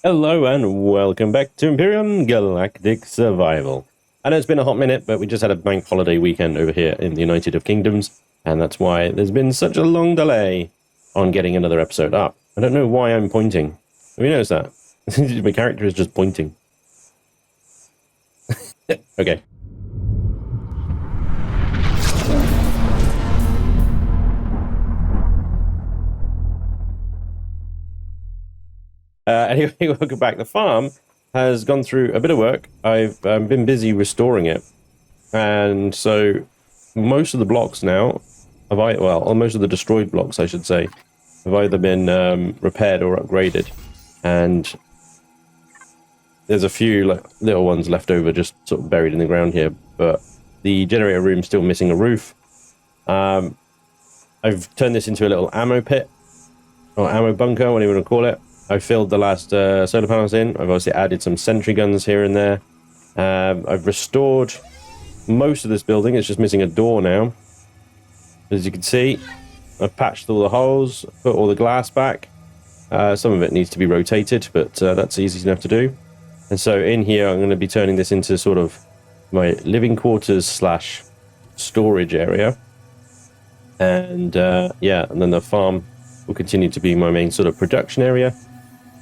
Hello and welcome back to Empyrion Galactic Survival. I know it's been a hot minute, but we just had a bank holiday weekend over here in the United of Kingdoms, and that's why there's been such a long delay on getting another episode up. I don't know why I'm pointing. Have you noticed that? My character is just pointing. Okay. Anyway, welcome back. The farm has gone through a bit of work. I've been busy restoring it, and so most of the blocks now most of the destroyed blocks, I should say, have either been repaired or upgraded, and there's a few little ones left over, just sort of buried in the ground here. But the generator room's still missing a roof. I've turned this into a little ammo pit or ammo bunker, whatever you want to call it. I filled the last solar panels in. I've obviously added some sentry guns here and there. I've restored most of this building. It's just missing a door now. As you can see, I've patched all the holes, put all the glass back. Some of it needs to be rotated, but that's easy enough to do. And so in here, I'm going to be turning this into sort of my living quarters slash storage area. And yeah, and then the farm will continue to be my main sort of production area.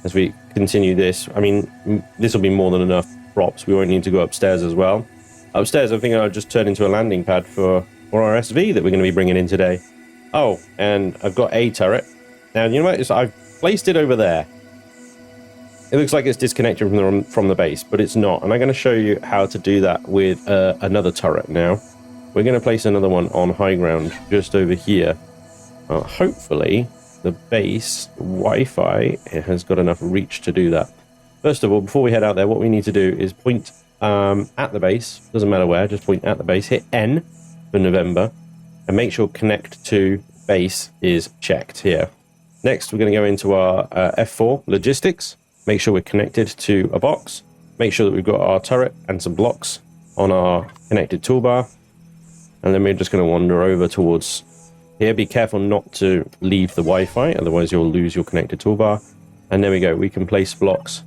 As we continue this, I mean, this will be more than enough props. We won't need to go upstairs as well. Upstairs, I think I'll just turn into a landing pad for our SV that we're going to be bringing in today. Oh, and I've got a turret. Now, you know what? I've placed it over there. It looks like it's disconnected from the base, but it's not. And I'm going to show you how to do that with another turret now. We're going to place another one on high ground just over here. Hopefully the base Wi-Fi has got enough reach to do that. First of all, before we head out there, what we need to do is point at the base. Doesn't matter where, just point at the base. Hit N for November and make sure connect to base is checked here. Next, we're going to go into our F4 logistics. Make sure we're connected to a box. Make sure that we've got our turret and some blocks on our connected toolbar. And then we're just going to wander over towards here. Be careful not to leave the Wi-Fi, otherwise you'll lose your connected toolbar. And there we go. We can place blocks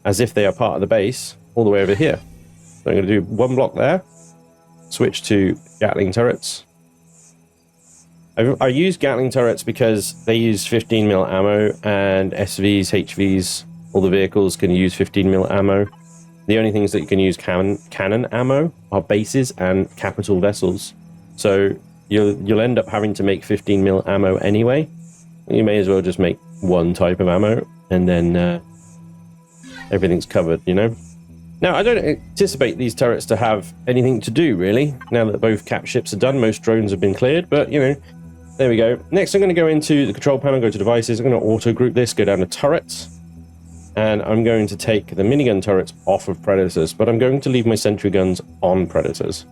as if they are part of the base all the way over here. So I'm going to do one block there. Switch to Gatling turrets. I use Gatling turrets because they use 15mm ammo, and SVs, HVs, all the vehicles can use 15mm ammo. The only things that you can use cannon ammo are bases and capital vessels. So you'll end up having to make 15mm ammo anyway. You may as well just make one type of ammo, and then everything's covered, you know? Now, I don't anticipate these turrets to have anything to do, really, now that both cap ships are done. Most drones have been cleared, but, you know, there we go. Next, I'm going to go into the control panel, go to devices. I'm going to auto-group this, go down to turrets, and I'm going to take the minigun turrets off of predators, but I'm going to leave my sentry guns on predators.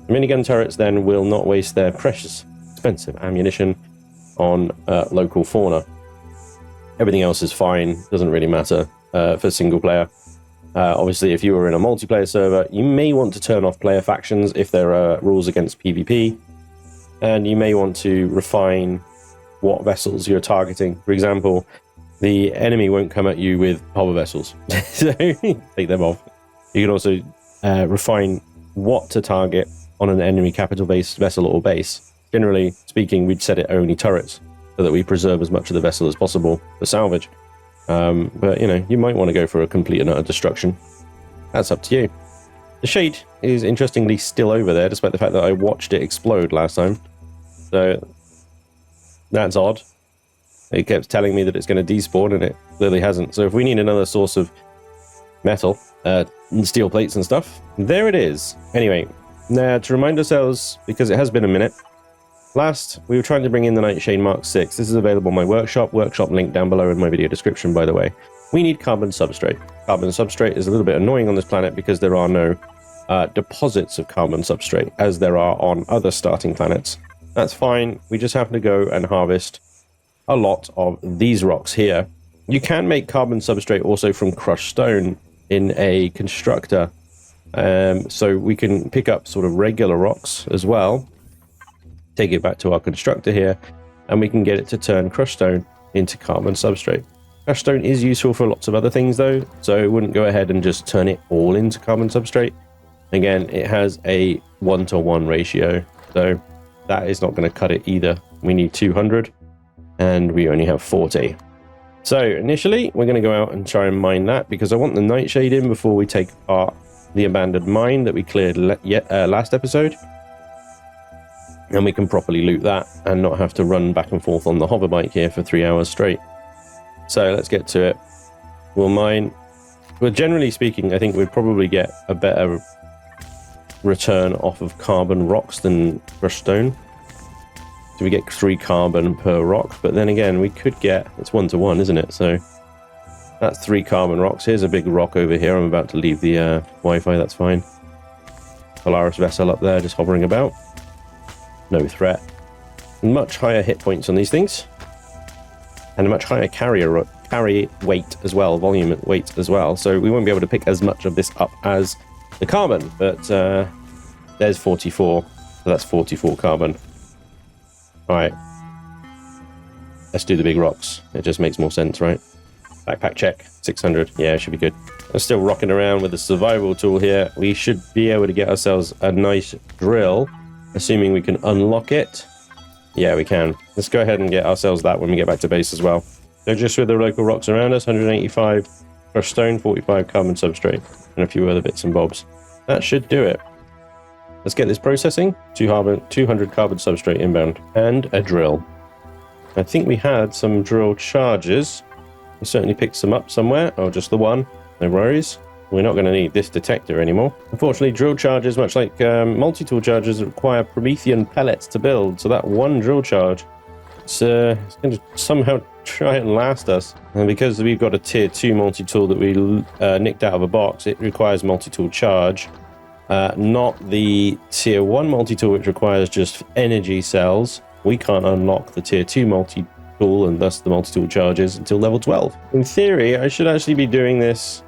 The minigun turrets then will not waste their precious, expensive ammunition on local fauna. Everything else is fine, doesn't really matter for single player. Obviously, if you were in a multiplayer server, you may want to turn off player factions if there are rules against PvP, and you may want to refine what vessels you're targeting. For example, the enemy won't come at you with hover vessels, so take them off. You can also refine what to target on an enemy capital base vessel or base. Generally speaking, we'd set it only turrets so that we preserve as much of the vessel as possible for salvage. But, you know, you might want to go for a complete and utter destruction. That's up to you. The shade is interestingly still over there, despite the fact that I watched it explode last time. So, that's odd. It kept telling me that it's going to despawn, and it clearly hasn't. So if we need another source of metal, steel plates and stuff, there it is. Anyway, now to remind ourselves, because it has been a minute, last, we were trying to bring in the Nightshade Mark 6. This is available on my workshop link down below in my video description, by the way. We need carbon substrate. Carbon substrate is a little bit annoying on this planet because there are no deposits of carbon substrate, as there are on other starting planets. That's fine. We just have to go and harvest a lot of these rocks here. You can make carbon substrate also from crushed stone in a constructor. So we can pick up sort of regular rocks as well, take it back to our constructor here, and we can get it to turn crushed stone into carbon substrate. Crushed stone is useful for lots of other things though, so I wouldn't go ahead and just turn it all into carbon substrate. Again, it has a 1-to-1 ratio, so that is not going to cut it either. We need 200 and we only have 40. So initially we're going to go out and try and mine that because I want the nightshade in before we take apart the abandoned mine that we cleared last episode. And we can properly loot that and not have to run back and forth on the hover bike here for 3 hours straight. So let's get to it. We'll mine. Well, generally speaking, I think we'd probably get a better return off of carbon rocks than crushed stone. So we get 3 carbon per rock, but then again, we could get, it's 1-to-1, isn't it? So that's 3 carbon rocks. Here's a big rock over here. I'm about to leave the Wi-Fi, that's fine. Polaris vessel up there, just hovering about. No threat. Much higher hit points on these things. And a much higher carry weight as well, volume weight as well. So we won't be able to pick as much of this up as the carbon, but there's 44. So that's 44 carbon. All right, let's do the big rocks. It just makes more sense, right? Backpack check, 600. Yeah, it should be good. I'm still rocking around with the survival tool here. We should be able to get ourselves a nice drill, assuming we can unlock it. Yeah, we can. Let's go ahead and get ourselves that when we get back to base as well. So just with the local rocks around us, 185 crushed stone, 45 carbon substrate, and a few other bits and bobs. That should do it. Let's get this processing. 200 carbon substrate inbound and a drill. I think we had some drill charges. We certainly picked some up somewhere. Oh, just the one. No worries. We're not going to need this detector anymore. Unfortunately, drill charges, much like multi-tool charges, require Promethean pellets to build. So that one drill charge, it's going to somehow try and last us. And because we've got a tier 2 multi-tool that we nicked out of a box, it requires multi-tool charge. Not the tier 1 multi-tool, which requires just energy cells. We can't unlock the tier 2 multi-tool and thus the multi-tool charges until level 12. In theory, I should actually be doing this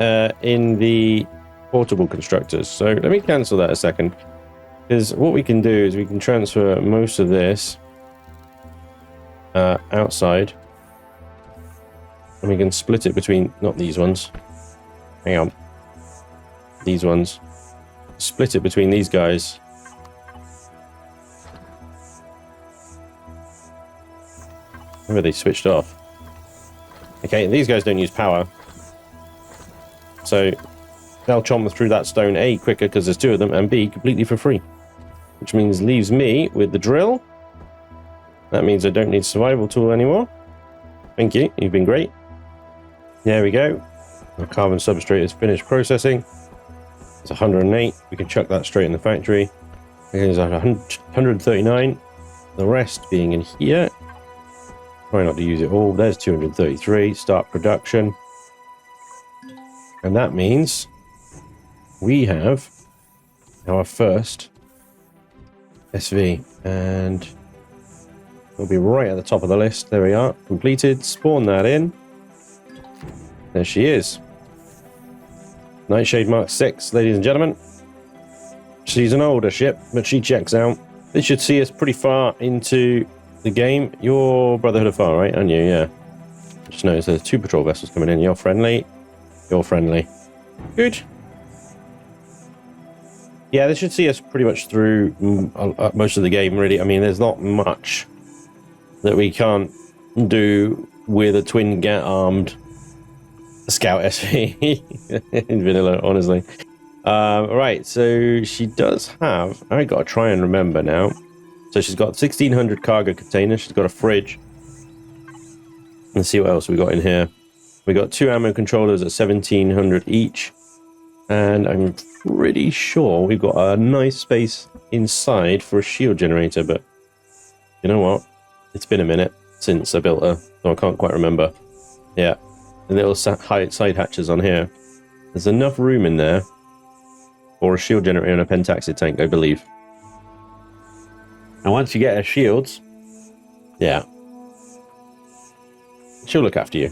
in the portable constructors. So let me cancel that a second, because what we can do is we can transfer most of this outside, and we can split it between, not these ones, hang on, these ones, split it between these guys. Maybe they switched off. Okay, these guys don't use power, so they'll chomp through that stone A quicker because there's 2 of them, and B completely for free, which means leaves me with the drill. That means I don't need survival tool anymore. Thank you, you've been great. There we go. The carbon substrate is finished processing. It's 108. We can chuck that straight in the factory. There's 139. The rest being in here. Try not to use it all. There's 233. Start production. And that means we have our first SV. And we'll be right at the top of the list. There we are. Completed. Spawn that in. There she is. Nightshade Mark 6, ladies and gentlemen. She's an older ship, but she checks out. This should see us pretty far into the game. You're Brotherhood of Fire, right? Aren't you? Yeah. Just noticed there's 2 patrol vessels coming in. You're friendly. You're friendly. Good. Yeah, this should see us pretty much through most of the game, really. I mean, there's not much that we can't do with a twin armed Scout SV in vanilla, honestly. Right, so she does have, I got to try and remember now. So she's got 1600 cargo containers. She's got a fridge. Let's see what else we got in here. We got 2 ammo controllers at 1700 each. And I'm pretty sure we've got a nice space inside for a shield generator, but you know what? It's been a minute since I built her, so I can't quite remember. Yeah. The little side hatches on here. There's enough room in there for a shield generator and a pentaxid tank, I believe. And once you get her shields, yeah, she'll look after you.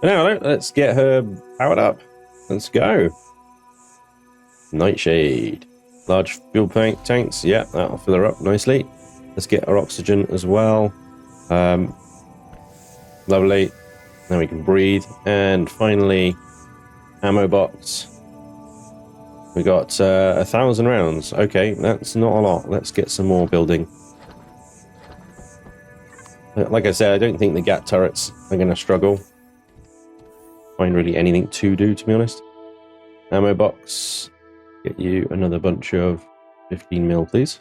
But now, let's get her powered up. Let's go. Nightshade. Large fuel tanks. Yeah, that'll fill her up nicely. Let's get our oxygen as well. Lovely. Now we can breathe. And finally, ammo box. We got 1,000 rounds. Okay, that's not a lot. Let's get some more building. Like I said, I don't think the GAT turrets are going to struggle. Find really anything to do, to be honest. Ammo box. Get you another bunch of 15 mil, please.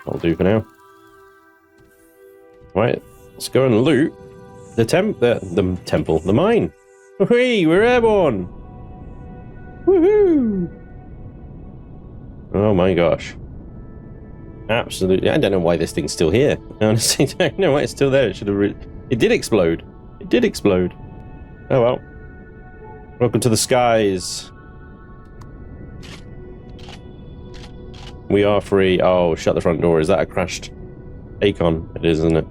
That'll do for now. Right, let's go and loot the temple, the mine. Hey, we're airborne. Woohoo! Oh my gosh. Absolutely. I don't know why this thing's still here. I honestly don't know why it's still there. It should have it did explode. It did explode. Oh well. Welcome to the skies. We are free. Oh, shut the front door. Is that a crashed Acon? It is, isn't it?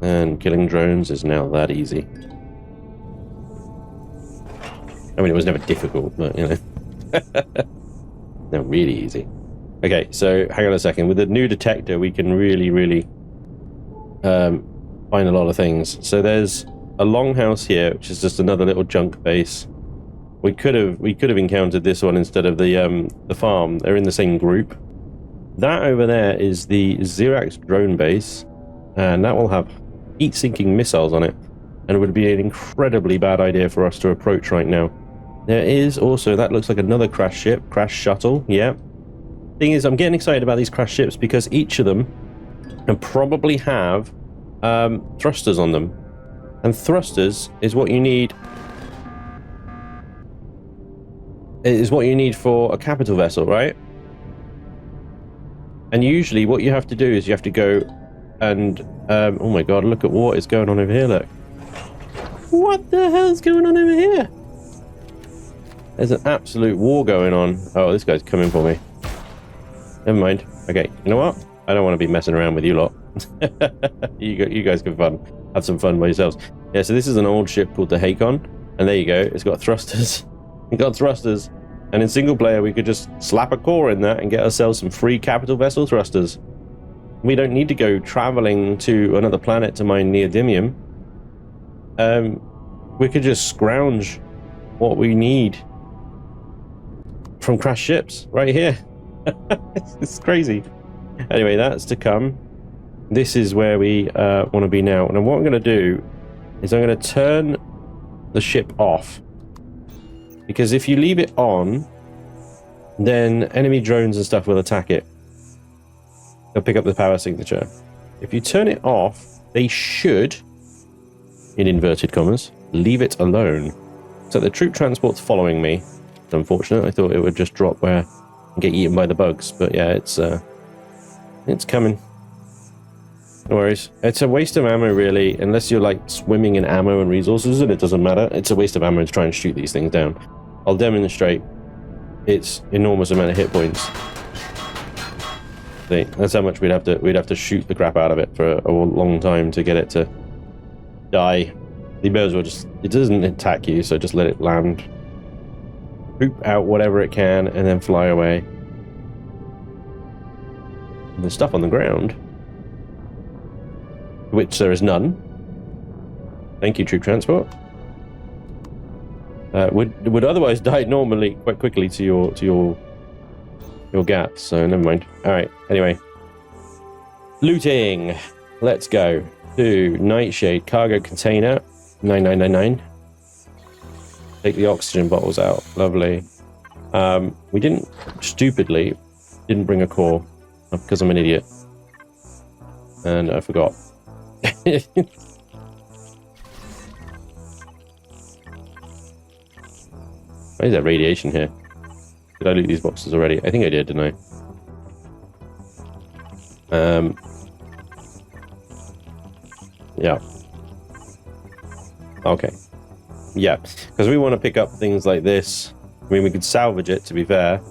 And killing drones is now that easy. I mean, it was never difficult, but, you know. No, really easy. Okay, so hang on a second. With the new detector, we can really find a lot of things. So there's a longhouse here, which is just another little junk base. We could have encountered this one instead of the farm. They're in the same group. That over there is the Xerax drone base, and that will have heat-sinking missiles on it, and it would be an incredibly bad idea for us to approach right now. There is also, that looks like another crash ship, crash shuttle, yeah. Thing is, I'm getting excited about these crash ships because each of them can probably have thrusters on them, and thrusters is what you need. Is what you need for a capital vessel, right? And usually what you have to do is you have to go and oh my god, look at what is going on over here. Look, what the hell is going on over here? There's an absolute war going on. Oh, this guy's coming for me. Never mind. Okay, you know what, I don't want to be messing around with you lot. you guys can have some fun by yourselves. Yeah, so this is an old ship called the Hakon, and there you go, it's got thrusters. We got thrusters, and in single player we could just slap a core in that and get ourselves some free capital vessel thrusters. We don't need to go traveling to another planet to mine neodymium. We could just scrounge what we need from crash ships right here. It's crazy. Anyway, that's to come. This is where we want to be now. And what I'm going to do is I'm going to turn the ship off. Because if you leave it on, then enemy drones and stuff will attack it. They'll pick up the power signature. If you turn it off, they should, in inverted commas, leave it alone. So the troop transport's following me. It's unfortunate. I thought it would just drop where and get eaten by the bugs. But yeah, it's coming. No worries. It's a waste of ammo, really, unless you're like swimming in ammo and resources, and it doesn't matter. It's a waste of ammo to try and shoot these things down. I'll demonstrate its enormous amount of hit points. See, that's how much we'd have to shoot the crap out of it for a long time to get it to die. The may as well just, it doesn't attack you, so just let it land. Poop out whatever it can and then fly away. And there's stuff on the ground, which there is none. Thank you, troop transport. Would otherwise die normally quite quickly to your gaps, so never mind. All right. Anyway, looting. Let's go to Nightshade cargo container 9999. Take the oxygen bottles out. Lovely. We stupidly didn't bring a core because I'm an idiot and I forgot. Why is there radiation here? Did I loot these boxes already? I think I did, didn't I? Yeah. Okay. Yeah, because we want to pick up things like this. I mean, we could salvage it, to be fair.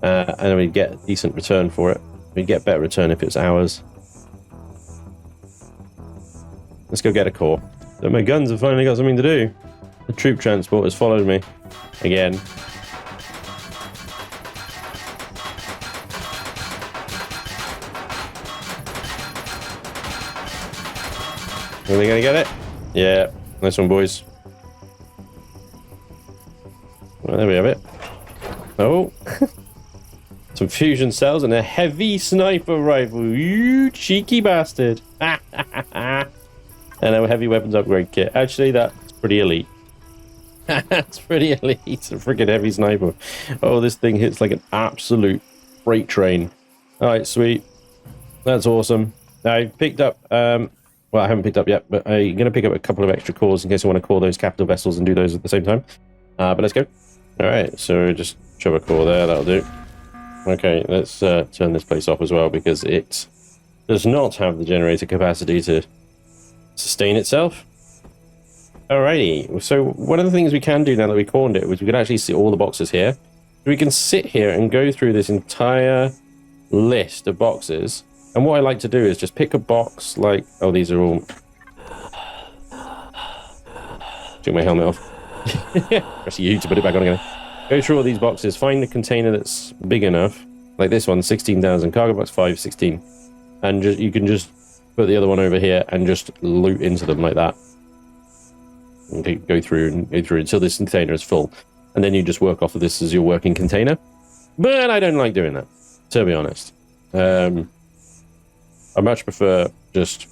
And we'd get a decent return for it. We'd get better return if it's ours. Let's go get a core. So my guns have finally got something to do. The troop transport has followed me again. Are they gonna get it? Yeah. Nice one, boys. Well, there we have it. Oh. Some fusion cells and a heavy sniper rifle. You cheeky bastard. And a heavy weapons upgrade kit. Actually, that's pretty elite. That's pretty elite. It's a freaking heavy sniper. Oh, this thing hits like an absolute freight train. All right, sweet. That's awesome. I picked up, well, I haven't picked up yet, but I'm going to pick up a couple of extra cores in case I want to core those capital vessels and do those at the same time. But let's go. All right, so just shove a core there. That'll do. Okay, let's turn this place off as well because it does not have the generator capacity to sustain itself. Alrighty, so one of the things we can do now that we corned it is we can actually see all the boxes here. We can sit here and go through this entire list of boxes. And what I like to do is just pick a box like, oh, these are all... Took my helmet off. Press U to put it back on again. Go through all these boxes, find a container that's big enough, like this one, 16,000, cargo box 5, 16. And just, you can just put the other one over here and just loot into them like that. And go through until this container is full. And then you just work off of this as your working container. But I don't like doing that, to be honest. I much prefer just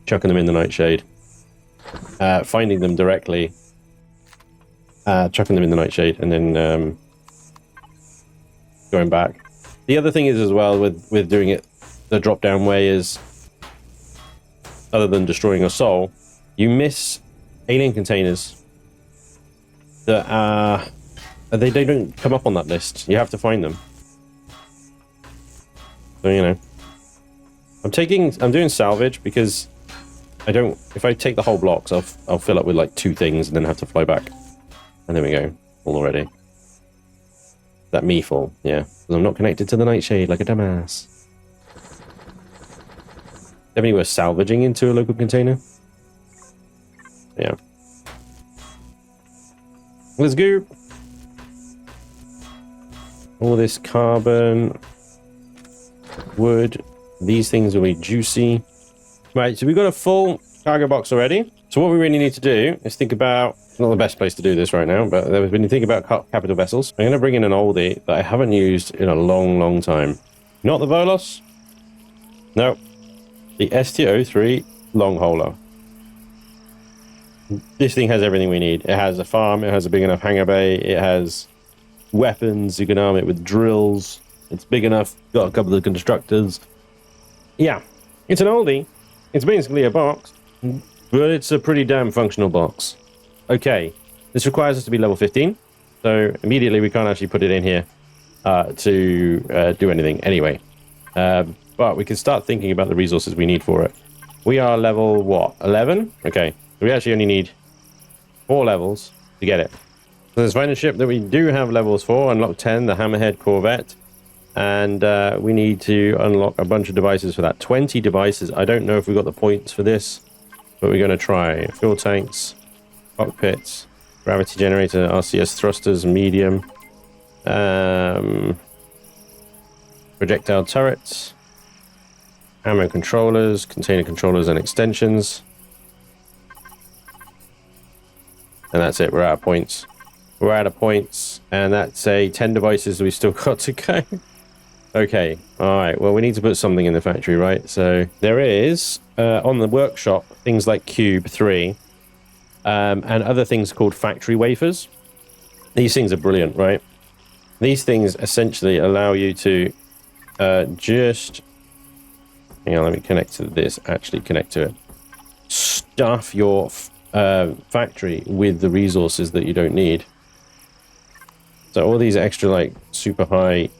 chucking them in the nightshade, finding them directly, chucking them in the nightshade, and then going back. The other thing is as well with doing it the drop down way is, other than destroying a soul, you miss alien containers that are they don't come up on that list. You have to find them. So you know, I'm doing salvage because I don't. If I take the whole blocks, I'll fill up with like 2 things and then have to fly back. And there we go, full already. That me full, yeah. Because I'm not connected to the nightshade like a dumbass. Definitely worth salvaging into a local container. Yeah. Let's go. All this carbon, wood, these things will be juicy. Right, so we've got a full cargo box already. So what we really need to do is think about, not the best place to do this right now, but when you think about capital vessels, I'm going to bring in an oldie that I haven't used in a long, long time. Not the Volos. No. The ST03 long hauler. This thing has everything we need. It has a farm, it has a big enough hangar bay, it has weapons, you can arm it with drills, it's big enough, got a couple of constructors. Yeah, it's an oldie. It's basically a box, but it's a pretty damn functional box. Okay, this requires us to be level 15, so immediately we can't actually put it in here to do anything anyway. But we can start thinking about the resources we need for it. We are level, what, 11? Okay, so we actually only need 4 levels to get it. So let's find a ship that we do have levels for. Unlock 10, the Hammerhead Corvette. And we need to unlock a bunch of devices for that. 20 devices. I don't know if we got the points for this, but we're going to try. Fuel tanks, cockpits, gravity generator, RCS thrusters, medium, projectile turrets, ammo controllers, container controllers and extensions. And that's it. We're out of points. We're out of points. And that's 10 devices we still got to go. Okay. All right. Well, we need to put something in the factory, right? So there is, on the workshop, things like Cube 3 and other things called factory wafers. These things are brilliant, right? These things essentially allow you to just... Hang on, let me connect to this. Actually connect to it. Stuff your factory with the resources that you don't need. So all these extra, like, super high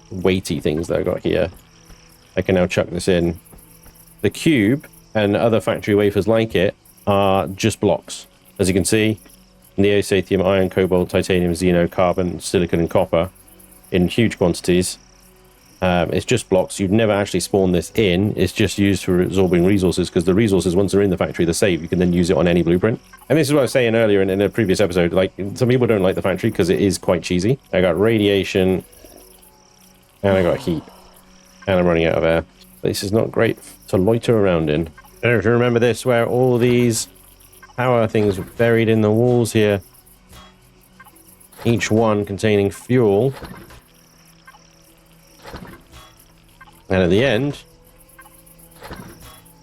weighty things that I got here, I can now chuck this in. The cube and other factory wafers like it are just blocks. As you can see, neodymium, iron, cobalt, titanium, xeno, carbon, silicon, and copper in huge quantities. It's just blocks. You'd never actually spawn this in. It's just used for absorbing resources, because the resources, once they're in the factory, they're saved. You can then use it on any blueprint. And this is what I was saying earlier in a previous episode. Like, some people don't like the factory because it is quite cheesy. I got radiation, and I got heat, and I'm running out of air. This is not great to loiter around in. I don't know if you remember this, where all these power things were buried in the walls here. Each one containing fuel. And at the end,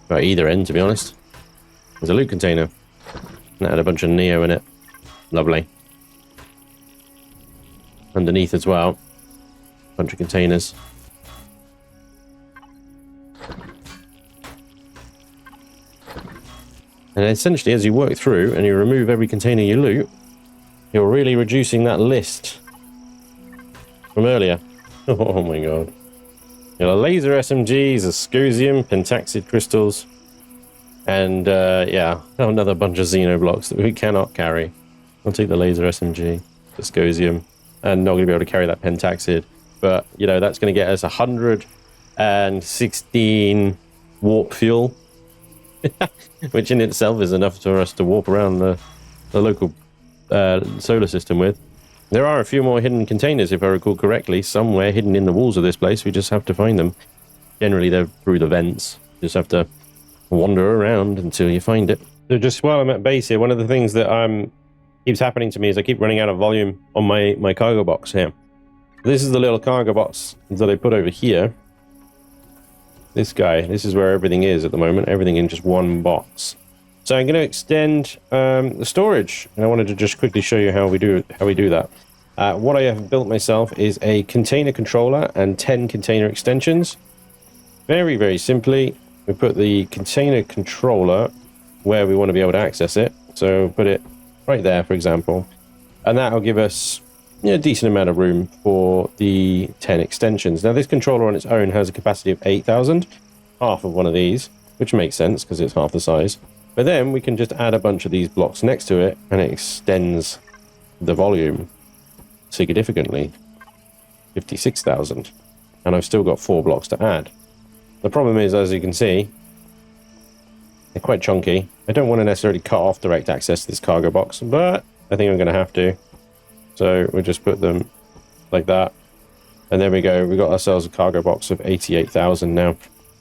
well, either end to be honest, there's a loot container. That had a bunch of Neo in it. Lovely. Underneath as well, a bunch of containers. And essentially, as you work through and you remove every container you loot, you're really reducing that list from earlier. Oh my god. You got laser SMGs, Ascosium, pentaxid crystals, and yeah, another bunch of Xeno blocks that we cannot carry. I'll take the laser SMG, Ascosium, and not going to be able to carry that pentaxid. But, you know, that's going to get us 116 warp fuel. Which in itself is enough for us to warp around the local solar system with. There are a few more hidden containers, if I recall correctly, somewhere hidden in the walls of this place. We just have to find them. Generally, they're through the vents. You just have to wander around until you find it. So just while I'm at base here, one of the things that keeps happening to me is I keep running out of volume on my cargo box here. This is the little cargo box that I put over here. This guy, this is where everything is at the moment, everything in just one box. So I'm going to extend the storage, and I wanted to just quickly show you how we do that. What I have built myself is a container controller and 10 container extensions. Very, very simply, we put the container controller where we want to be able to access it. So put it right there, for example, and that will give us a decent amount of room for the 10 extensions. Now this controller on its own has a capacity of 8,000, half of one of these, which makes sense because it's half the size. But then we can just add a bunch of these blocks next to it and it extends the volume significantly, 56,000. And I've still got 4 blocks to add. The problem is, as you can see, they're quite chunky. I don't want to necessarily cut off direct access to this cargo box, but I think I'm going to have to. So we'll just put them like that. And there we go. We've got ourselves a cargo box of 88,000 now.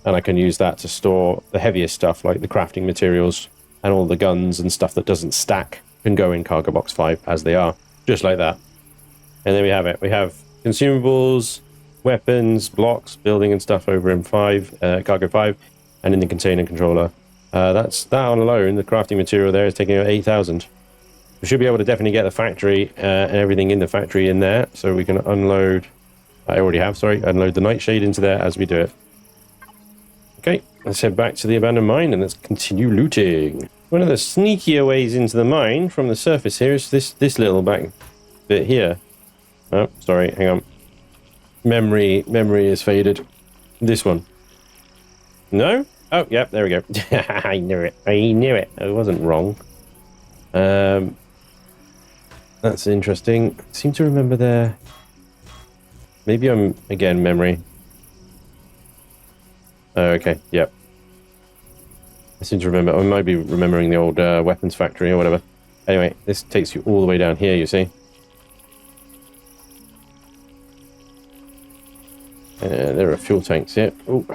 And I can use that to store the heaviest stuff, like the crafting materials and all the guns and stuff that doesn't stack can go in cargo box 5 as they are. Just like that. And there we have it. We have consumables, weapons, blocks, building and stuff over in cargo 5, and in the container controller. That on alone, the crafting material there is taking out 8,000. We should be able to definitely get the factory and everything in the factory in there, so we can unload. I already have, sorry, unload the nightshade into there as we do it. Okay, let's head back to the abandoned mine and let's continue looting. One of the sneakier ways into the mine from the surface here is this little back bit here. Oh, sorry, hang on. Memory is faded. This one. No? Oh, yep, there we go. I knew it. I wasn't wrong. That's interesting. I seem to remember there. Maybe I'm, again, memory. Oh, okay, yep. I seem to remember. I might be remembering the old weapons factory or whatever. Anyway, this takes you all the way down here, you see. There are fuel tanks here. Ooh.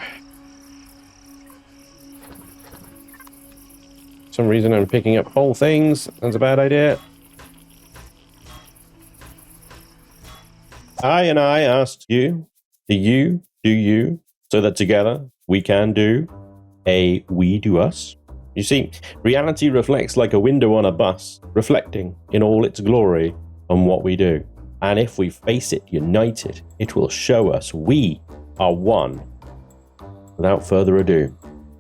For some reason I'm picking up whole things. That's a bad idea. I asked you, do you, so that together we can do a we do us. You see, reality reflects like a window on a bus, reflecting in all its glory on what we do. And if we face it united, it will show us we are one. Without further ado.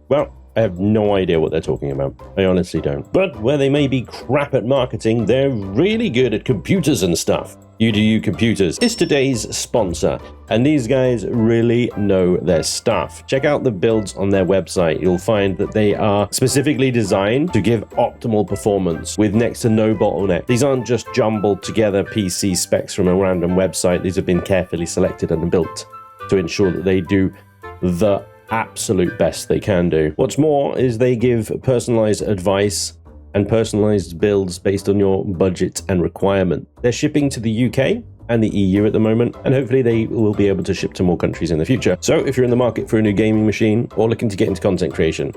Well, I have no idea what they're talking about. I honestly don't. But where they may be crap at marketing, they're really good at computers and stuff. YouDoYou Computers is today's sponsor, and these guys really know their stuff. Check out the builds on their website. You'll find that they are specifically designed to give optimal performance with next to no bottleneck. These aren't just jumbled together PC specs from a random website. These have been carefully selected and built to ensure that they do the absolute best they can do. What's more is they give personalized advice and personalized builds based on your budget and requirement. They're shipping to the UK and the EU at the moment, and hopefully they will be able to ship to more countries in the future. So if you're in the market for a new gaming machine or looking to get into content creation,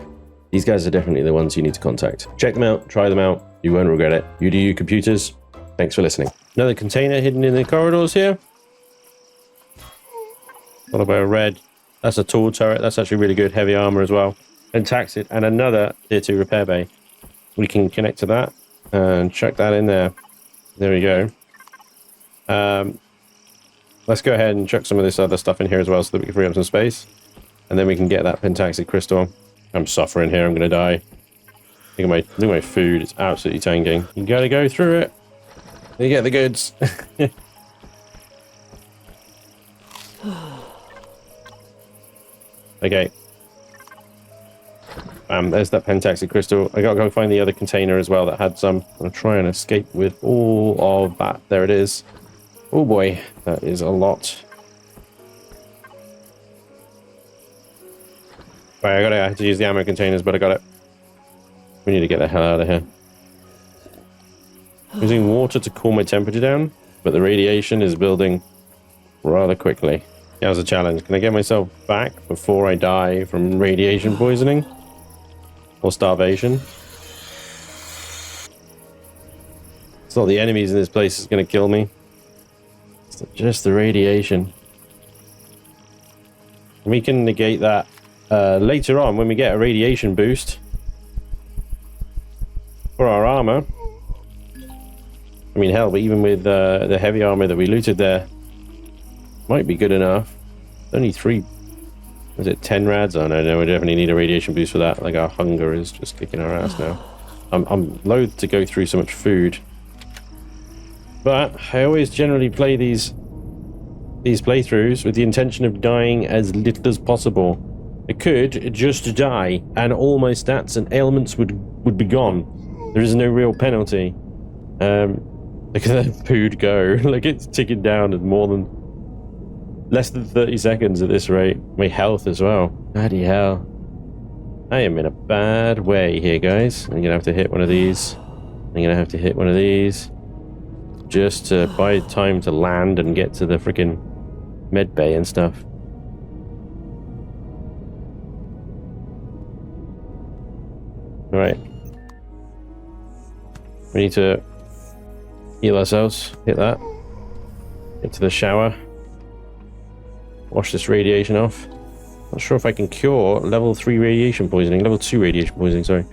these guys are definitely the ones you need to contact. Check them out, try them out, you won't regret it. YouDoYou Computers, thanks for listening. Another container hidden in the corridors here. What about a red? That's a tool turret, that's actually really good, heavy armor as well. And taxid, and another tier 2 repair bay. We can connect to that and chuck that in there. There we go. Let's go ahead and chuck some of this other stuff in here as well so that we can free up some space. And then we can get that pentaxid crystal. I'm suffering here, I'm going to die. Look at my food, it's absolutely tanking. You gotta go through it. You get the goods. Okay. There's that pentaxid crystal. I gotta go find the other container as well that had some. I'm gonna try and escape with all of that. There it is. Oh boy, that is a lot. Right, I have to use the ammo containers, but I got it. We need to get the hell out of here. I'm using water to cool my temperature down, but the radiation is building rather quickly. That was a challenge. Can I get myself back before I die from radiation poisoning? Or starvation? It's not the enemies in this place is going to kill me. It's just the radiation. We can negate that later on when we get a radiation boost for our armor. I mean, hell, but even with the heavy armor that we looted there, might be good enough. Only 3. Is it 10 rads? Oh no, we definitely need a radiation boost for that. Like, our hunger is just kicking our ass now. I'm loath to go through so much food, but I always generally play these playthroughs with the intention of dying as little as possible. I could just die and all my stats and ailments would be gone. There is no real penalty. Look at that food go. Like, it's ticking down at less than 30 seconds at this rate. My health as well. Bloody hell. I am in a bad way here, guys. I'm gonna have to hit one of these. I'm gonna have to hit one of these. Just to buy time to land and get to the freaking med bay and stuff. Alright. We need to heal ourselves. Hit that. Get to the shower. Wash this radiation off. Not sure if I can cure level 3 radiation poisoning. Level 2 radiation poisoning, sorry.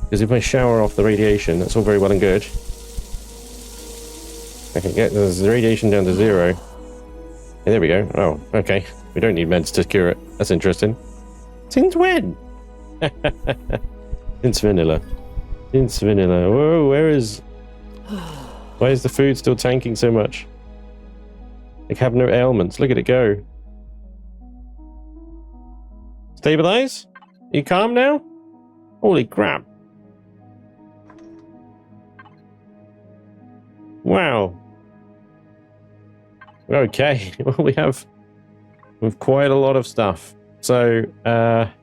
Because if I shower off the radiation, that's all very well and good. I can get the radiation down to 0. Hey, there we go. Oh, okay. We don't need meds to cure it. That's interesting. Since when? Since vanilla. Since vanilla. Whoa, where is... Why is the food still tanking so much? Like, have no ailments. Look at it go. Stabilize? Are you calm now? Holy crap. Wow. Okay. Well, we have quite a lot of stuff. So, there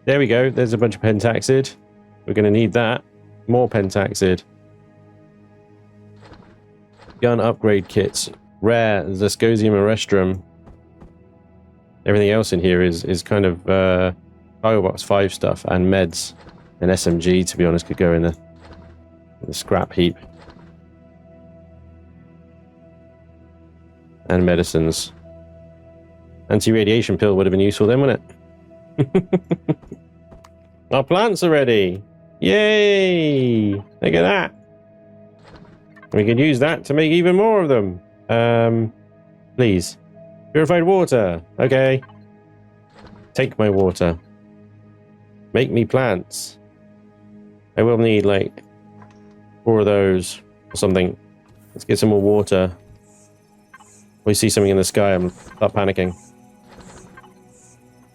we go. There's a bunch of pentaxid. We're going to need that. More pentaxid. Gun upgrade kits. Rare. Zascosium arrestrum. Everything else in here is kind of Cargo Box 5 stuff and meds. And SMG, to be honest, could go in the scrap heap. And medicines. Anti-radiation pill would have been useful then, wouldn't it? Our plants are ready! Yay! Look at that! We can use that to make even more of them. Please. Purified water. Okay. Take my water. Make me plants. I will need, like, 4 of those or something. Let's get some more water. We see something in the sky, I'm start panicking.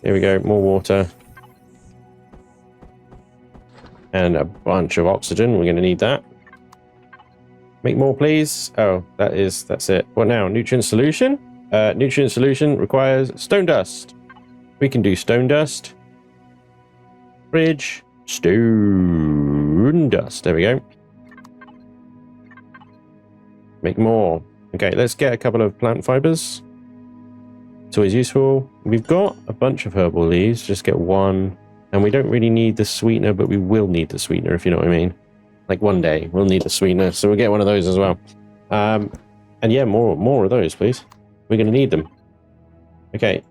There we go, more water. And a bunch of oxygen, we're going to need that. Make more, please. Oh, that's it. What now? Nutrient solution? Nutrient solution requires stone dust. We can do stone dust. Fridge. Stone dust. There we go. Make more. Okay, let's get a couple of plant fibers. It's always useful. We've got a bunch of herbal leaves. Just get one. And we don't really need the sweetener, but we will need the sweetener, if you know what I mean. Like one day, we'll need the sweetener. So we'll get one of those as well. And yeah, more of those, please. We're going to need them. Okay.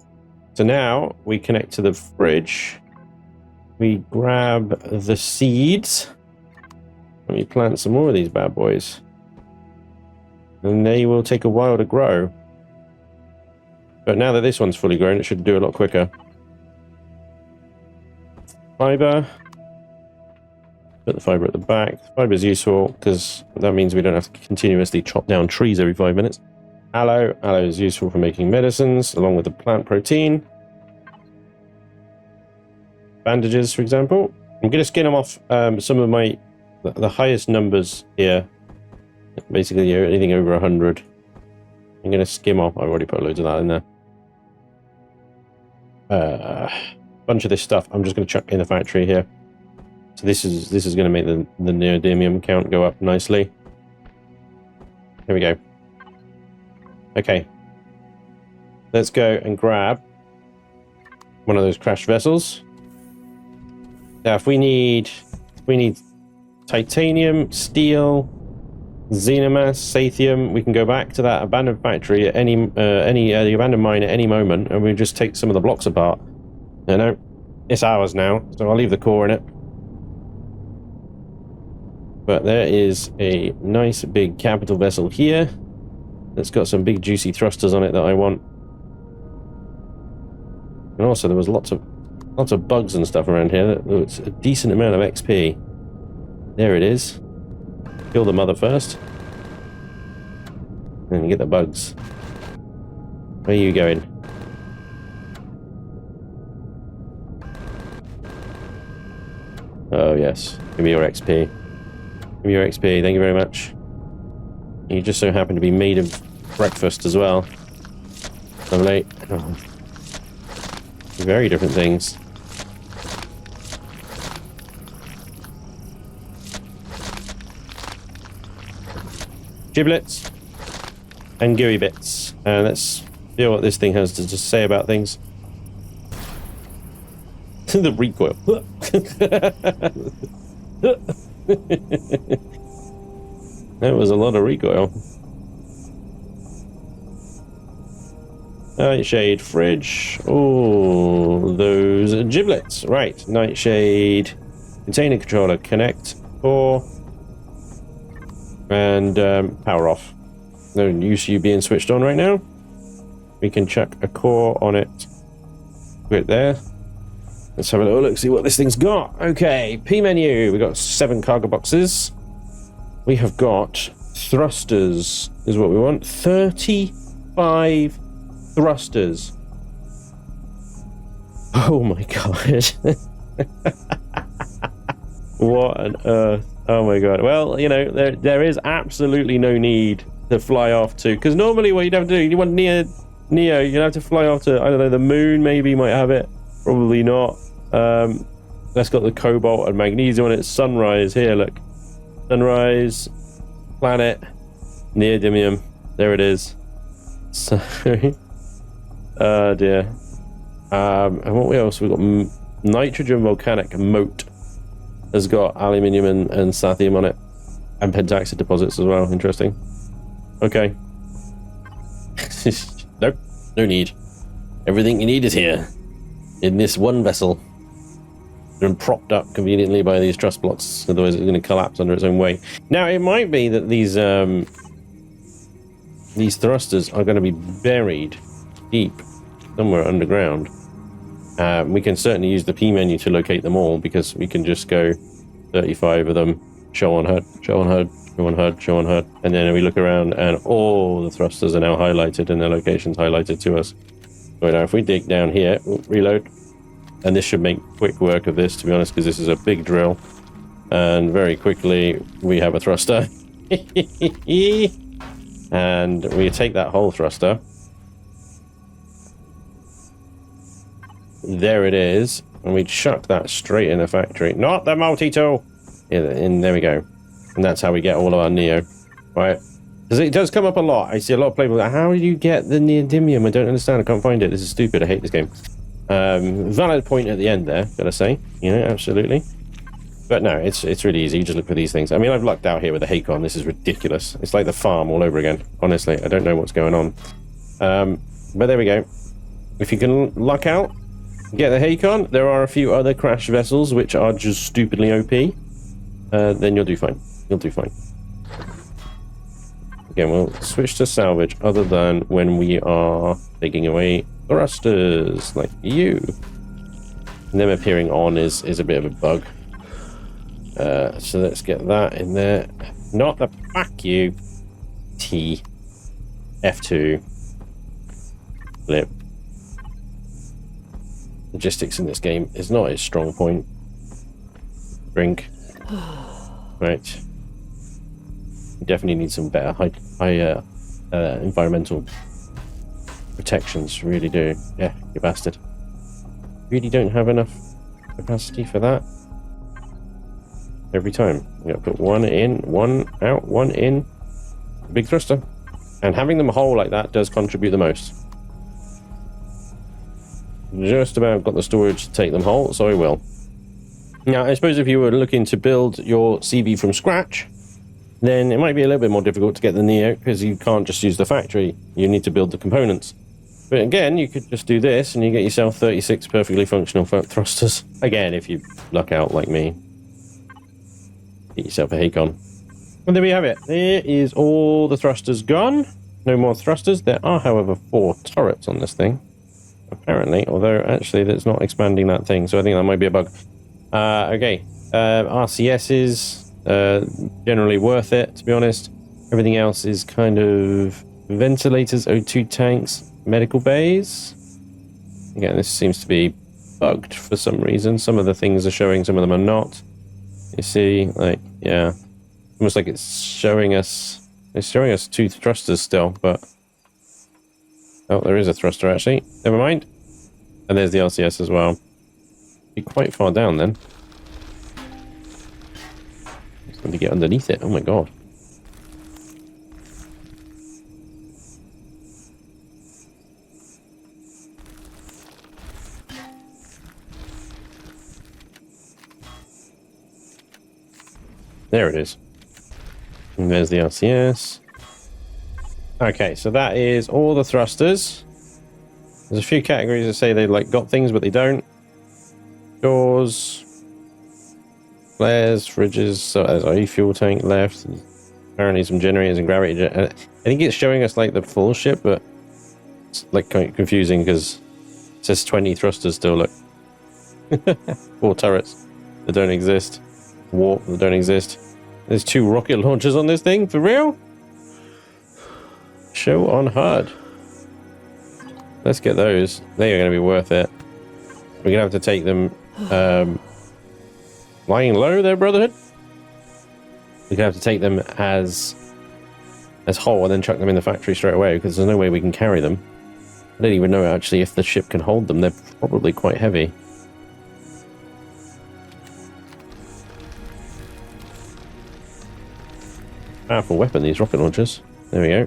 So now we connect to the fridge. We grab the seeds. Let me plant some more of these bad boys. And they will take a while to grow. But now that this one's fully grown, it should do a lot quicker. Fiber. Put the fiber at the back. Fiber is useful because that means we don't have to continuously chop down trees every 5 minutes. Aloe. Aloe is useful for making medicines, along with the plant protein. Bandages, for example. I'm going to skin them off some of the highest numbers here. Basically, anything over 100. I'm going to skim off. I've already put loads of that in there. Bunch of this stuff I'm just going to chuck in the factory here. So this is going to make the neodymium count go up nicely. Here we go. Okay. Let's go and grab one of those crashed vessels. Now, if we need titanium, steel, xenomass, sathium, we can go back to that abandoned factory at the abandoned mine at any moment, and we just take some of the blocks apart. You know, it's ours now, so I'll leave the core in it. But there is a nice big capital vessel here that's got some big juicy thrusters on it that I want. And also there was lots of bugs and stuff around here. It's a decent amount of XP. There it is. Kill the mother first. And you get the bugs. Where are you going? Oh yes. Give me your XP. Give me your XP, thank you very much. You just so happen to be made of breakfast as well. Lovely. Oh. Very different things. Giblets and gooey bits. Let's see what this thing has to just say about things. The recoil. That was a lot of recoil. Nightshade fridge. Oh, those giblets. Right, nightshade container controller. Connect core and power off. No use you being switched on right now. We can chuck a core on it. Put it there. Let's have a little look, see what this thing's got. Okay, P menu. We've got 7 cargo boxes. We have got thrusters, is what we want. 35 thrusters. Oh my god. What on earth? Oh my god. Well, you know, there is absolutely no need to fly off to, because normally what you'd have to do, you want Neo, you'd have to fly off to, I don't know, the moon maybe might have it. Probably not. That's got the cobalt and magnesium on it. Sunrise here, look. Sunrise, planet, neodymium. There it is. So, oh dear. And what else? We've got nitrogen volcanic moat. Has got aluminium and sathium on it. And pentaxid deposits as well. Interesting. Okay. Nope. No need. Everything you need is here. In this one vessel. And propped up conveniently by these truss blocks, otherwise it's going to collapse under its own weight. Now it might be that these thrusters are going to be buried deep somewhere underground. We can certainly use the P menu to locate them all, because we can just go 35 of them, show on HUD, show on HUD, show on HUD, show on HUD, and then we look around and all the thrusters are now highlighted and their locations highlighted to us. So now if we dig down here, reload. And this should make quick work of this, to be honest, because this is a big drill. And very quickly, we have a thruster. And we take that whole thruster. There it is. And we chuck that straight in the factory. Not the multi-tool! Yeah, and there we go. And that's how we get all of our Neo. Right. Because it does come up a lot. I see a lot of people like, how did you get the neodymium? I don't understand. I can't find it. This is stupid. I hate this game. Valid point at the end there, gotta say. You know, absolutely. But no, it's really easy. You just look for these things. I mean, I've lucked out here with the Hakon. This is ridiculous. It's like the farm all over again. Honestly, I don't know what's going on. But there we go. If you can luck out, get the Hakon. There are a few other crash vessels which are just stupidly OP. Then you'll do fine. You'll do fine. Again, we'll switch to salvage other than when we are taking away thrusters like you. And them appearing on is a bit of a bug. So let's get that in there. Not the fuck you. T. F2. Flip. Logistics in this game is not its strong point. Drink. Right. We definitely need some better high environmental protections. Really do. Yeah, you bastard. Really don't have enough capacity for that. Every time. I'm going to put one in, one out, one in. Big thruster. And having them whole like that does contribute the most. Just about got the storage to take them whole, so I will. Now, I suppose if you were looking to build your CV from scratch, then it might be a little bit more difficult to get the Neo, because you can't just use the factory. You need to build the components. But again, you could just do this, and you get yourself 36 perfectly functional thrusters. Again, if you luck out like me. Get yourself a Hakon. And there we have it. There is all the thrusters gone. No more thrusters. There are, however, 4 turrets on this thing. Apparently, although actually that's not expanding that thing, so I think that might be a bug. Okay. RCS is generally worth it, to be honest. Everything else is kind of ventilators, O2 tanks, medical bays. Again, this seems to be bugged for some reason. Some of the things are showing, some of them are not. You see, like, yeah, almost like it's showing us 2 thrusters still, but oh, there is a thruster actually. Never mind. And there's the LCS as well. Be quite far down then. Just going to get underneath it. Oh my god. There it is. And there's the LCS. Okay, so that is all the thrusters. There's a few categories that say they like got things, but they don't. Doors, flares, fridges. So there's a fuel tank left. Apparently some generators and gravity. I think it's showing us like the full ship, but it's like kind of confusing because it says 20 thrusters still. Look, 4 turrets that don't exist. Warp that don't exist. There's 2 rocket launchers on this thing, for real? Show on HUD. Let's get those. They are going to be worth it. We're going to have to take them lying low there, Brotherhood. We're going to have to take them as whole and then chuck them in the factory straight away because there's no way we can carry them. I don't even know actually if the ship can hold them. They're probably quite heavy. Powerful weapon, these rocket launchers. There we go.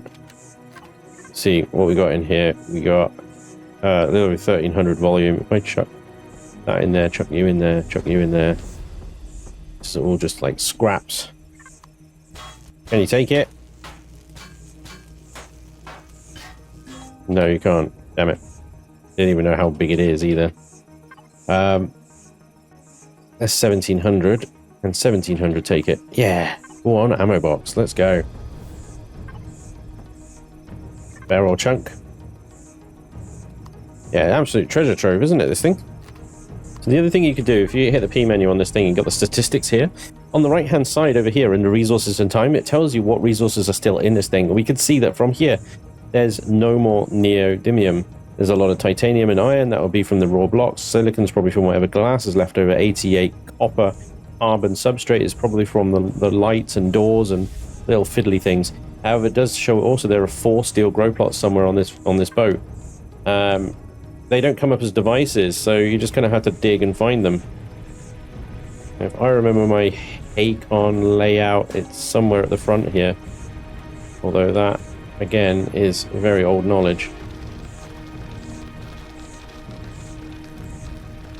Let's see what we got in here. We got a little 1300 volume. If I chuck that in there, chuck you in there, chuck you in there. This is all just like scraps. Can you take it? No, you can't. Damn it. Didn't even know how big it is either. That's 1700 and 1700. Take it. Yeah. Go on, ammo box. Let's go. Barrel chunk. Yeah, absolute treasure trove, isn't it, this thing? So the other thing you could do, if you hit the P menu on this thing, you've got the statistics here. On the right-hand side over here in the resources and time, it tells you what resources are still in this thing. We can see that from here, there's no more neodymium. There's a lot of titanium and iron. That will be from the raw blocks. Silicon's probably from whatever glass is left over. 88 copper. Carbon substrate is probably from the lights and doors and little fiddly things. However, it does show also there are 4 steel grow plots somewhere on this boat. They don't come up as devices, so you just kind of have to dig and find them. If I remember my Hakon layout, it's somewhere at the front here. Although that, again, is very old knowledge.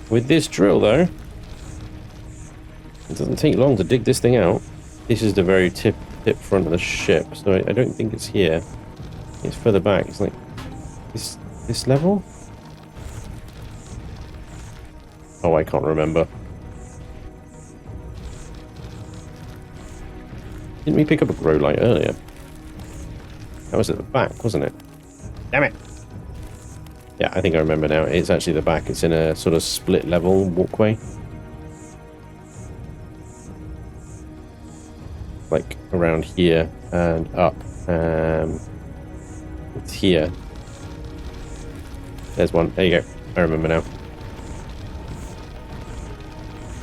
With this drill, though, it doesn't take long to dig this thing out. This is the very tip front of the ship, so I don't think it's here. It's further back. It's like this level? Oh, I can't remember. Didn't we pick up a grow light earlier? That was at the back, wasn't it? Damn it! Yeah, I think I remember now. It's actually the back. It's in a sort of split level walkway. Like around here and up. It's here. There's one. There you go. I remember now.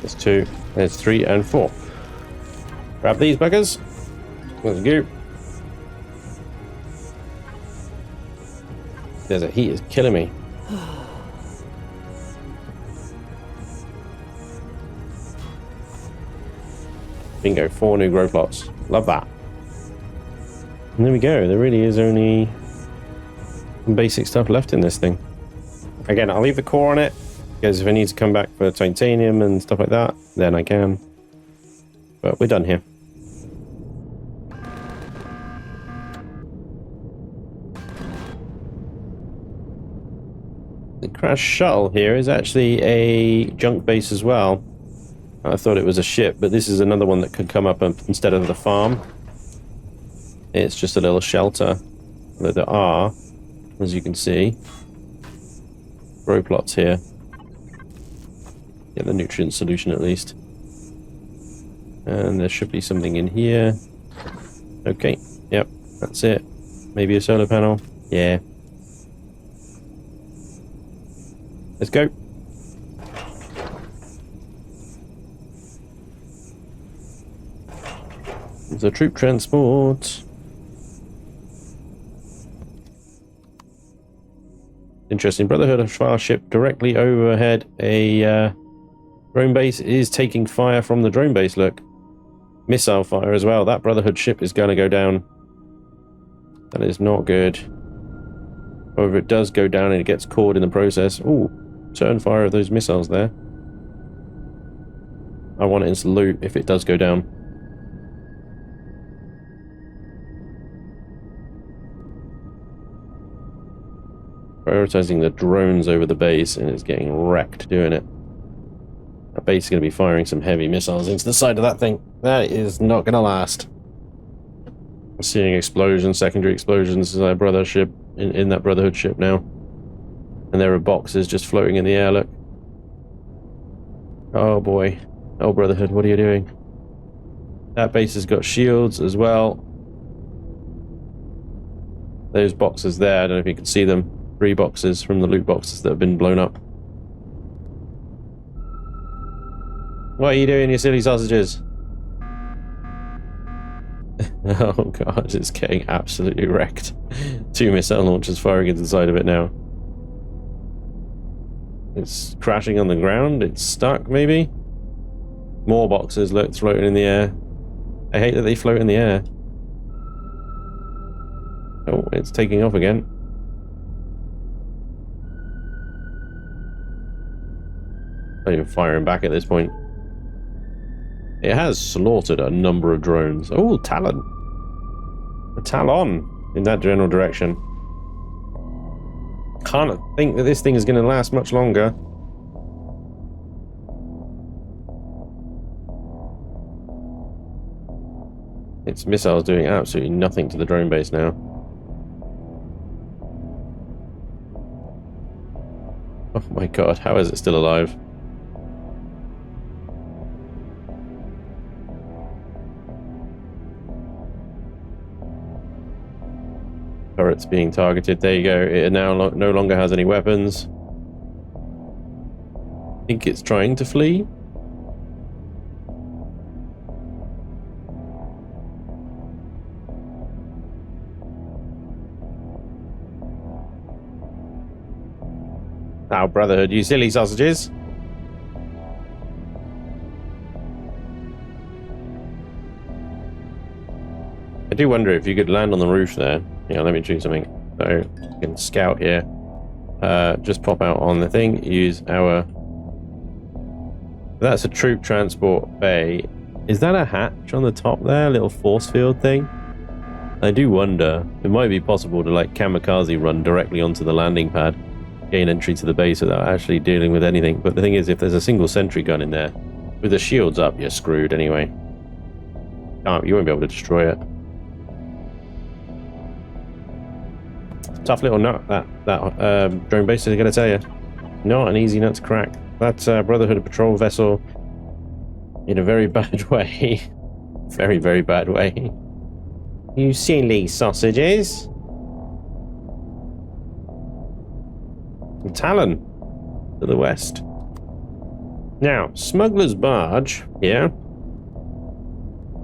There's 2. There's 3 and 4. Grab these buggers. Let's go. There's a heat is killing me. Bingo, 4 new grow plots. Love that. And there we go. There really is only some basic stuff left in this thing. Again, I'll leave the core on it, because if I need to come back for titanium and stuff like that, then I can. But we're done here. The crash shuttle here is actually a junk base as well. I thought it was a ship, but this is another one that could come up instead of the farm. It's just a little shelter. There are, as you can see, grow plots here. Get the nutrient solution at least. And there should be something in here. Okay, yep, that's it. Maybe a solar panel. Yeah. Let's go. The troop transport. Interesting. Brotherhood of fire ship directly overhead. A drone base is taking fire from the drone base. Look. Missile fire as well. That Brotherhood ship is going to go down. That is not good. However, it does go down and it gets caught in the process. Ooh, turn fire of those missiles there. I want it as loot if it does go down. Prioritizing the drones over the base, and it's getting wrecked doing it. That base is going to be firing some heavy missiles into the side of that thing. That is not going to last. I'm seeing explosions, secondary explosions in that ship, in that Brotherhood ship now. And there are boxes just floating in the air, look. Oh boy. Oh Brotherhood, what are you doing? That base has got shields as well. Those boxes there, I don't know if you can see them. 3 boxes from the loot boxes that have been blown up. What are you doing, you silly sausages? Oh god, it's getting absolutely wrecked. 2 missile launchers firing into the side of it now. It's crashing on the ground. It's stuck, maybe? More boxes, look, floating in the air. I hate that they float in the air. Oh, it's taking off again. Not even firing back at this point. It has slaughtered a number of drones. Oh, Talon. A Talon in that general direction. Can't think that this thing is going to last much longer. Its missiles doing absolutely nothing to the drone base now. Oh my god, how is it still alive? Turrets being targeted. There you go. It now no longer has any weapons. I think it's trying to flee. Now, Brotherhood, you silly sausages. I do wonder if you could land on the roof there. Yeah, let me choose something. So you can scout here. Just pop out on the thing. Use our... That's a troop transport bay. Is that a hatch on the top there? A little force field thing? I do wonder. It might be possible to like kamikaze run directly onto the landing pad, gain entry to the base without actually dealing with anything. But the thing is, if there's a single sentry gun in there, with the shields up, you're screwed anyway. You won't be able to destroy it. Tough little nut, that drone base, is going to tell you. Not an easy nut to crack. That's Brotherhood of Patrol vessel in a very bad way. Very, very bad way. You silly sausages. And Talon to the west. Now, Smuggler's barge here.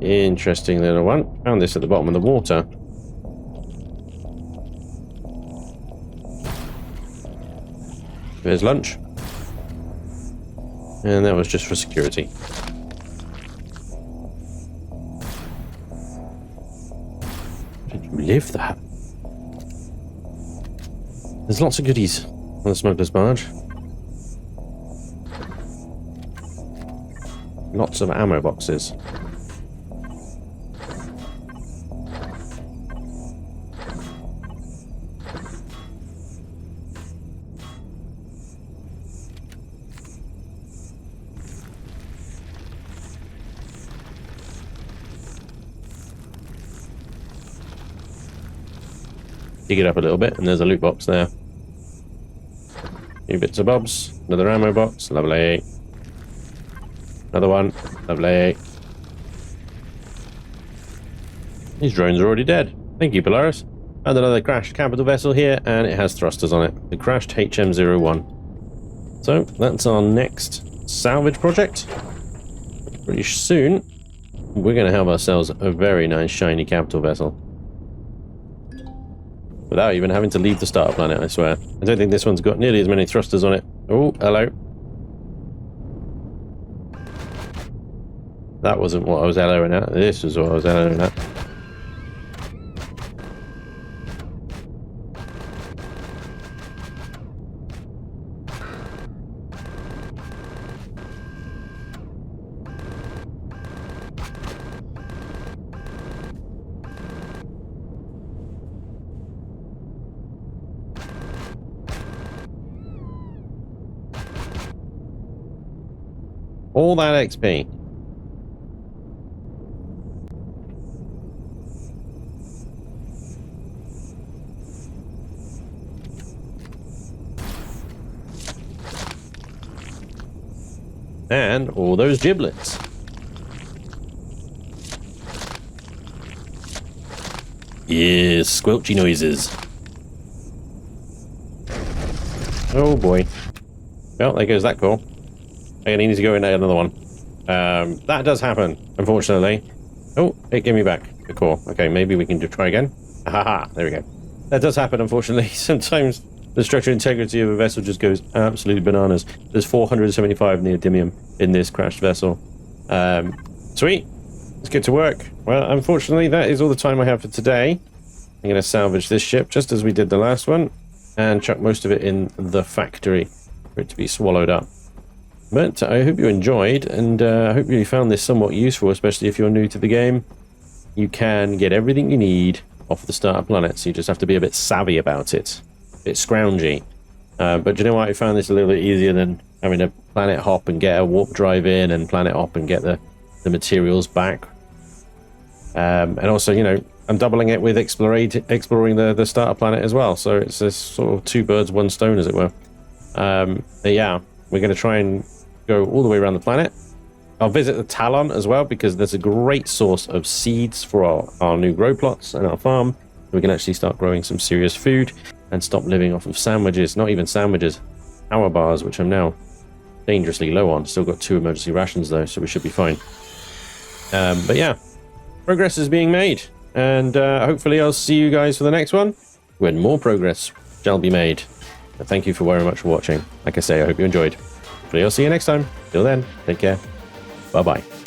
Interesting little one. Found this at the bottom of the water. There's lunch. And that was just for security. Did you live that? There's lots of goodies on the Smuggler's barge. Lots of ammo boxes. Dig it up a little bit, and there's a loot box there. Few bits of bobs. Another ammo box. Lovely. Another one. Lovely. These drones are already dead. Thank you, Polaris. And another crashed capital vessel here, and it has thrusters on it. The crashed HM01. So, that's our next salvage project. Pretty soon, we're going to have ourselves a very nice shiny capital vessel. Without even having to leave the starter planet, I swear. I don't think this one's got nearly as many thrusters on it. Oh, hello. That wasn't what I was helloing at. This was what I was helloing at. All that XP. And all those giblets. Yes, squelchy noises. Oh boy. Well, there goes that call. I need to go in another one. That does happen, unfortunately. Oh, it gave me back the core. Okay, maybe we can try again. Haha, there we go. That does happen, unfortunately. Sometimes the structural integrity of a vessel just goes absolutely bananas. There's 475 neodymium in this crashed vessel. Sweet. Let's get to work. Well, unfortunately, that is all the time I have for today. I'm going to salvage this ship, just as we did the last one, and chuck most of it in the factory for it to be swallowed up. But I hope you enjoyed, and I hope you found this somewhat useful, especially if you're new to the game. You can get everything you need off the starter planet, so you just have to be a bit savvy about it. A bit scroungy. But you know what? I found this a little bit easier than having to planet hop and get a warp drive in, and planet hop and get the materials back. And also, you know, I'm doubling it with exploring the starter planet as well, so it's this sort of two birds, one stone, as it were. But yeah, we're going to try and go all the way around the planet. I'll visit the Talon as well, because there's a great source of seeds for our new grow plots and our farm. We can actually start growing some serious food and stop living off of sandwiches. Not even sandwiches, hour bars, which I'm now dangerously low on. Still got 2 emergency rations though, so we should be fine. But yeah, progress is being made, and hopefully I'll see you guys for the next one when more progress shall be made. But thank you for very much for watching. Like I say, I hope you enjoyed. Hopefully I'll see you next time. Till then, take care. Bye-bye.